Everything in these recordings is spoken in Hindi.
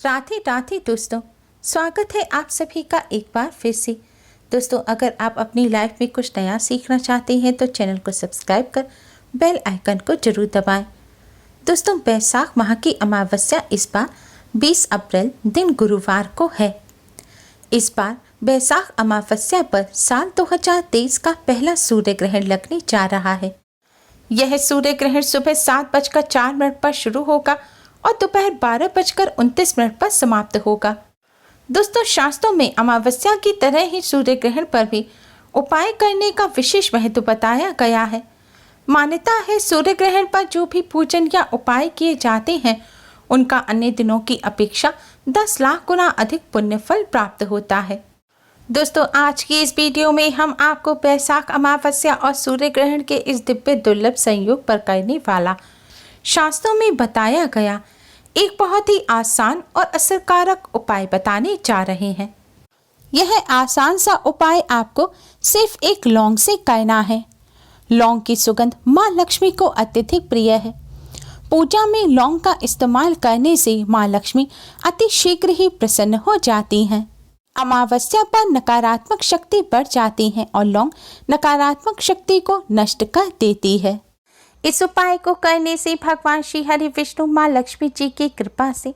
राधे दोस्तों, स्वागत है आप सभी का एक बार फिर से। दोस्तों, अगर आप अपनी लाइफ में कुछ नया सीखना चाहते हैं तो चैनल को सब्सक्राइब कर बेल आइकन को जरूर दबाएं। दोस्तों, बैसाख माह की अमावस्या इस बार 20 अप्रैल दिन गुरुवार को है। इस बार बैसाख अमावस्या पर साल 2023 का पहला सूर्य ग्रहण लगने जा रहा है। यह सूर्य ग्रहण सुबह 7:04 पर शुरू होगा और दोपहर 12:29 पर समाप्त होगा। दोस्तों, शास्त्रों में अमावस्या की तरह ही सूर्य ग्रहण पर भी उपाय करने का विशेष महत्व बताया गया है। मान्यता है सूर्य ग्रहण पर जो भी पूजन या उपाय किए जाते हैं उनका अन्य दिनों की अपेक्षा 10 लाख गुना अधिक पुण्य फल प्राप्त होता है। दोस्तों, आज की इस वीडियो में हम आपको बैसाख अमावस्या और सूर्य ग्रहण के इस दिव्य दुर्लभ संयोग पर करने वाला शास्त्रों में बताया गया एक बहुत ही आसान और असरकारक उपाय बताने जा रहे हैं। यह आसान सा उपाय आपको सिर्फ एक लौंग से करना है। लौंग की सुगंध माँ लक्ष्मी को अत्यधिक प्रिय है। पूजा में लौंग का इस्तेमाल करने से माँ लक्ष्मी अति शीघ्र ही प्रसन्न हो जाती हैं। अमावस्या पर नकारात्मक शक्ति बढ़ जाती है और लौंग नकारात्मक शक्ति को नष्ट कर देती है। इस उपाय को करने से भगवान श्री हरि विष्णु माँ लक्ष्मी जी की कृपा से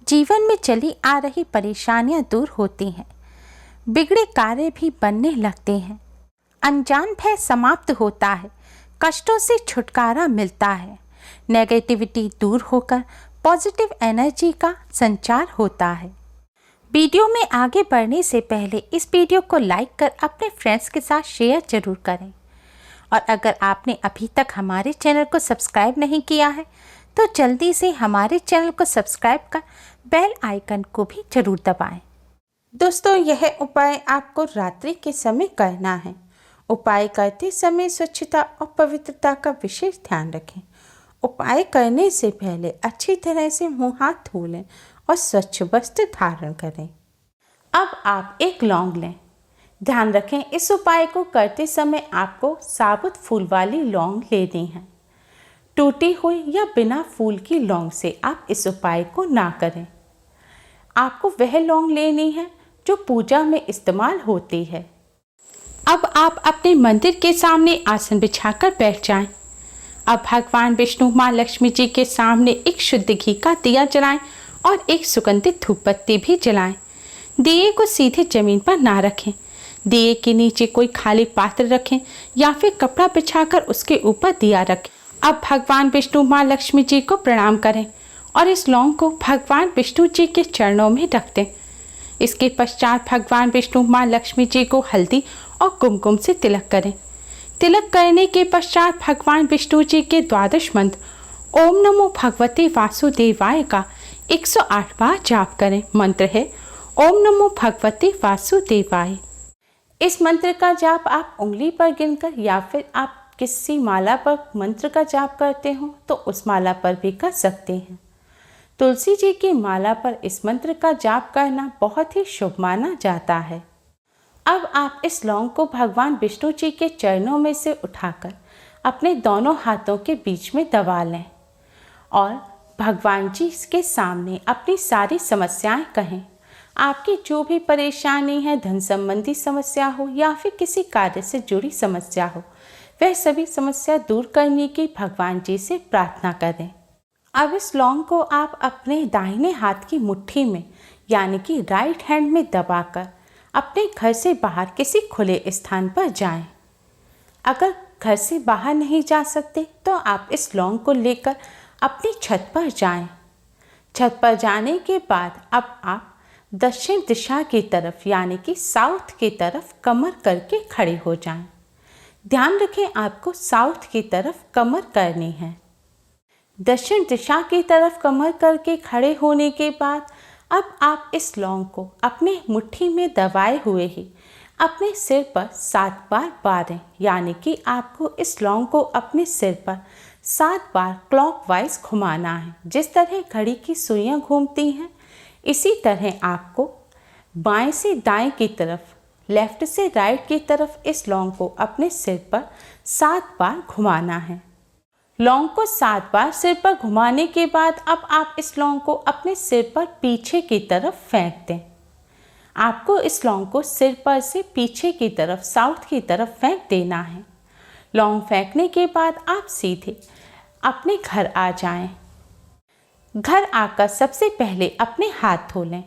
जीवन में चली आ रही परेशानियां दूर होती हैं। बिगड़े कार्य भी बनने लगते हैं। अनजान भय समाप्त होता है। कष्टों से छुटकारा मिलता है। नेगेटिविटी दूर होकर पॉजिटिव एनर्जी का संचार होता है। वीडियो में आगे बढ़ने से पहले इस वीडियो को लाइक कर अपने फ्रेंड्स के साथ शेयर जरूर करें। और अगर आपने अभी तक हमारे चैनल को सब्सक्राइब नहीं किया है तो जल्दी से हमारे चैनल को सब्सक्राइब कर बेल आइकन को भी जरूर दबाएं। दोस्तों, यह उपाय आपको रात्रि के समय करना है। उपाय करते समय स्वच्छता और पवित्रता का विशेष ध्यान रखें। उपाय करने से पहले अच्छी तरह से मुंह हाथ धो लें और स्वच्छ वस्त्र धारण करें। अब आप एक लौंग लें। ध्यान रखें, इस उपाय को करते समय आपको साबुत फूल वाली लौंग लेनी है। टूटी हुई या बिना फूल की लौंग से आप इस उपाय को ना करें। आपको वह लौंग लेनी है जो पूजा में इस्तेमाल होती है। अब आप अपने मंदिर के सामने आसन बिछाकर बैठ जाएं। अब भगवान विष्णु माँ लक्ष्मी जी के सामने एक शुद्ध घी का दिया जलाएं और एक सुगंधित धूप बत्ती भी जलाएं। दिए को सीधे जमीन पर ना रखें। दिए के नीचे कोई खाली पात्र रखें या फिर कपड़ा बिछाकर उसके ऊपर दिया रखें। अब भगवान विष्णु माँ लक्ष्मी जी को प्रणाम करें और इस लौंग को भगवान विष्णु जी के चरणों में रख दें। इसके पश्चात भगवान विष्णु माँ लक्ष्मी जी को हल्दी और कुमकुम से तिलक करें। तिलक करने के पश्चात भगवान विष्णु जी के 12 मंत्र ओम नमो भगवते वासुदेवाय का 108 बार जाप करें। मंत्र है ओम नमो भगवते वासुदेवाय। इस मंत्र का जाप आप उंगली पर गिनकर या फिर आप किसी माला पर मंत्र का जाप करते हो तो उस माला पर भी कर सकते हैं। तुलसी जी की माला पर इस मंत्र का जाप करना बहुत ही शुभ माना जाता है। अब आप इस लौंग को भगवान विष्णु जी के चरणों में से उठाकर अपने दोनों हाथों के बीच में दबा लें और भगवान जी के सामने अपनी सारी समस्याएं कहें। आपकी जो भी परेशानी है, धन संबंधी समस्या हो या फिर किसी कार्य से जुड़ी समस्या हो, वह सभी समस्या दूर करने की भगवान जी से प्रार्थना करें। अब इस लौंग को आप अपने दाहिने हाथ की मुट्ठी में यानी कि राइट हैंड में दबाकर अपने घर से बाहर किसी खुले स्थान पर जाएं। अगर घर से बाहर नहीं जा सकते तो आप इस लौंग को लेकर अपनी छत पर जाएं। छत पर जाने के बाद अब आप दक्षिण दिशा की तरफ यानी कि साउथ की तरफ कमर करके खड़े हो जाएं। ध्यान रखें, आपको साउथ की तरफ कमर करनी है। दक्षिण दिशा की तरफ कमर करके खड़े होने के बाद अब आप इस लौंग को अपने मुट्ठी में दबाए हुए ही अपने सिर पर 7 बार बारें, यानी कि आपको इस लौंग को अपने सिर पर 7 बार क्लॉकवाइज घुमाना है। जिस तरह घड़ी की सुइयां घूमती हैं इसी तरह आपको बाएं से दाएं की तरफ, लेफ्ट से राइट की तरफ इस लौंग को अपने सिर पर 7 बार घुमाना है। लौंग को 7 बार सिर पर घुमाने के बाद अब आप इस लौंग को अपने सिर पर पीछे की तरफ फेंक दें। आपको इस लौंग को सिर पर से पीछे की तरफ साउथ की तरफ फेंक देना है। लौंग फेंकने के बाद आप सीधे अपने घर आ जाएं। घर आकर सबसे पहले अपने हाथ धो लें।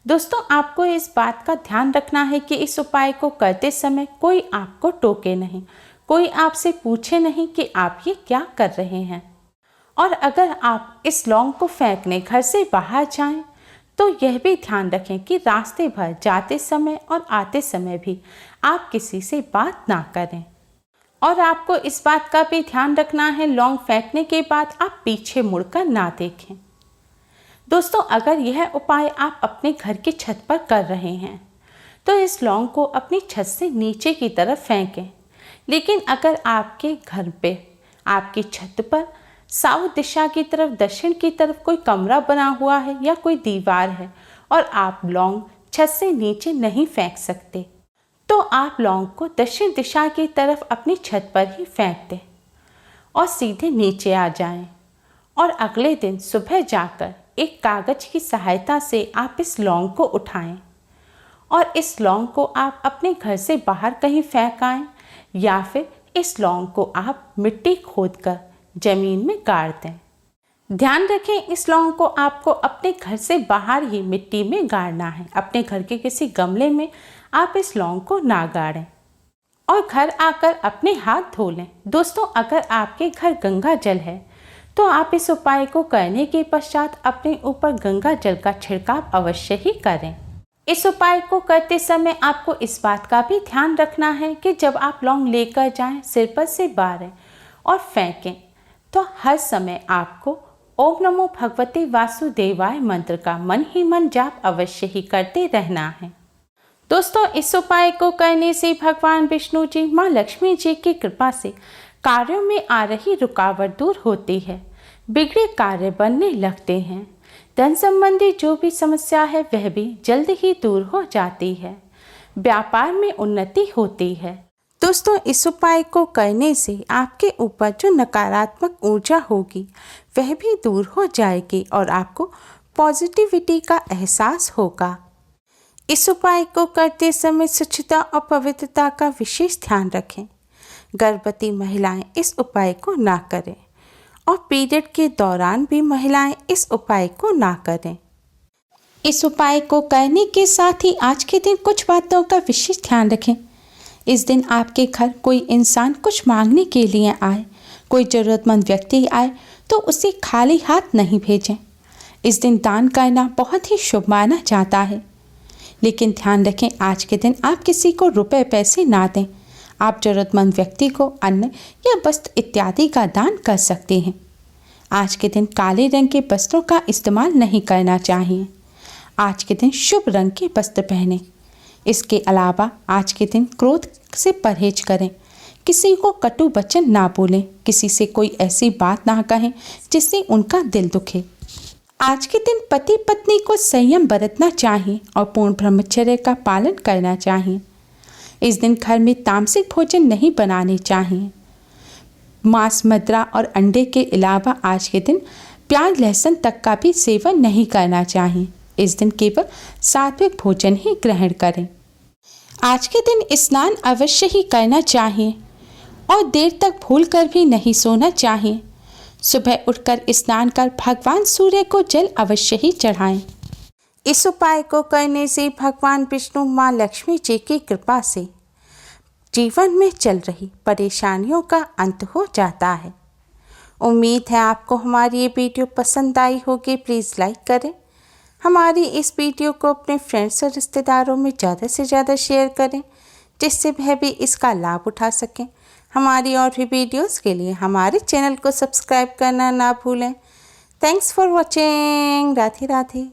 दोस्तों, आपको इस बात का ध्यान रखना है कि इस उपाय को करते समय कोई आपको टोके नहीं, कोई आपसे पूछे नहीं कि आप ये क्या कर रहे हैं। और अगर आप इस लौंग को फेंकने घर से बाहर जाएं, तो यह भी ध्यान रखें कि रास्ते भर जाते समय और आते समय भी आप किसी से बात ना करें। और आपको इस बात का भी ध्यान रखना है, लौंग फेंकने के बाद आप पीछे मुड़कर ना देखें। दोस्तों, अगर यह उपाय आप अपने घर की छत पर कर रहे हैं तो इस लौंग को अपनी छत से नीचे की तरफ फेंकें। लेकिन अगर आपके घर पे आपकी छत पर साउथ दिशा की तरफ, दक्षिण की तरफ कोई कमरा बना हुआ है या कोई दीवार है और आप लौंग छत से नीचे नहीं फेंक सकते, तो आप लौंग को दक्षिण दिशा की तरफ अपनी छत पर ही फेंक दें और सीधे नीचे आ जाएं। और अगले दिन सुबह जाकर एक कागज की सहायता से आप इस लौंग को उठाएं और इस लौंग को आप अपने घर से बाहर कहीं फेंक आएं, या फिर इस लौंग को आप मिट्टी खोदकर जमीन में गाड़ दें। ध्यान रखें, इस लौंग को आपको अपने घर से बाहर ही मिट्टी में गाड़ना है। अपने घर के किसी गमले में आप इस लौंग को ना गाड़ें और घर आकर अपने हाथ धो लें। दोस्तों, अगर आपके घर गंगा जल है तो आप इस उपाय को करने के पश्चात अपने ऊपर गंगा जल का छिड़काव अवश्य ही करें। इस उपाय को करते समय आपको इस बात का भी ध्यान रखना है कि जब आप लौंग लेकर जाएं, सिर पर से बारें और फेंकें, तो हर समय आपको ओम नमो भगवते वासुदेवाय मंत्र का मन ही मन जाप अवश्य ही करते रहना है। दोस्तों, इस उपाय को करने से भगवान विष्णु जी, माँ लक्ष्मी जी की कृपा से कार्यों में आ रही रुकावट दूर होती है, बिगड़े कार्य बनने लगते हैं, धन संबंधी जो भी समस्या है वह भी जल्द ही दूर हो जाती है, व्यापार में उन्नति होती है। दोस्तों, इस उपाय को करने से आपके ऊपर जो नकारात्मक ऊर्जा होगी वह भी दूर हो जाएगी और आपको पॉजिटिविटी का एहसास होगा। इस उपाय को करते समय स्वच्छता और पवित्रता का विशेष ध्यान रखें। गर्भवती महिलाएं इस उपाय को ना करें और पीरियड के दौरान भी महिलाएं इस उपाय को ना करें। इस उपाय को करने के साथ ही आज के दिन कुछ बातों का विशेष ध्यान रखें। इस दिन आपके घर कोई इंसान कुछ मांगने के लिए आए, कोई ज़रूरतमंद व्यक्ति आए, तो उसे खाली हाथ नहीं भेजें। इस दिन दान करना बहुत ही शुभ माना जाता है। लेकिन ध्यान रखें, आज के दिन आप किसी को रुपए पैसे ना दें। आप ज़रूरतमंद व्यक्ति को अन्न या वस्त्र इत्यादि का दान कर सकते हैं। आज के दिन काले रंग के वस्त्रों का इस्तेमाल नहीं करना चाहिए। आज के दिन शुभ रंग के वस्त्र पहनें। इसके अलावा आज के दिन क्रोध से परहेज करें। किसी को कटु वचन ना बोलें, किसी से कोई ऐसी बात ना कहें जिससे उनका दिल दुखे। आज के दिन पति पत्नी को संयम बरतना चाहिए और पूर्ण ब्रह्मचर्य का पालन करना चाहिए। इस दिन घर में तामसिक भोजन नहीं बनाने चाहिए। मांस, मदिरा और अंडे के अलावा आज के दिन प्याज, लहसुन तक का भी सेवन नहीं करना चाहिए। इस दिन केवल सात्विक भोजन ही ग्रहण करें। आज के दिन स्नान अवश्य ही करना चाहिए और देर तक भूलकर भी नहीं सोना चाहिए। सुबह उठकर स्नान कर भगवान सूर्य को जल अवश्य ही चढ़ाएं। इस उपाय को करने से भगवान विष्णु, माँ लक्ष्मी जी की कृपा से जीवन में चल रही परेशानियों का अंत हो जाता है। उम्मीद है आपको हमारी ये वीडियो पसंद आई होगी। प्लीज़ लाइक करें। हमारी इस वीडियो को अपने फ्रेंड्स और रिश्तेदारों में ज़्यादा से ज़्यादा शेयर करें, जिससे वह भी इसका लाभ उठा सकें। हमारी और भी वीडियोस के लिए हमारे चैनल को सब्सक्राइब करना ना भूलें। Thanks for watching. Radhe Radhe.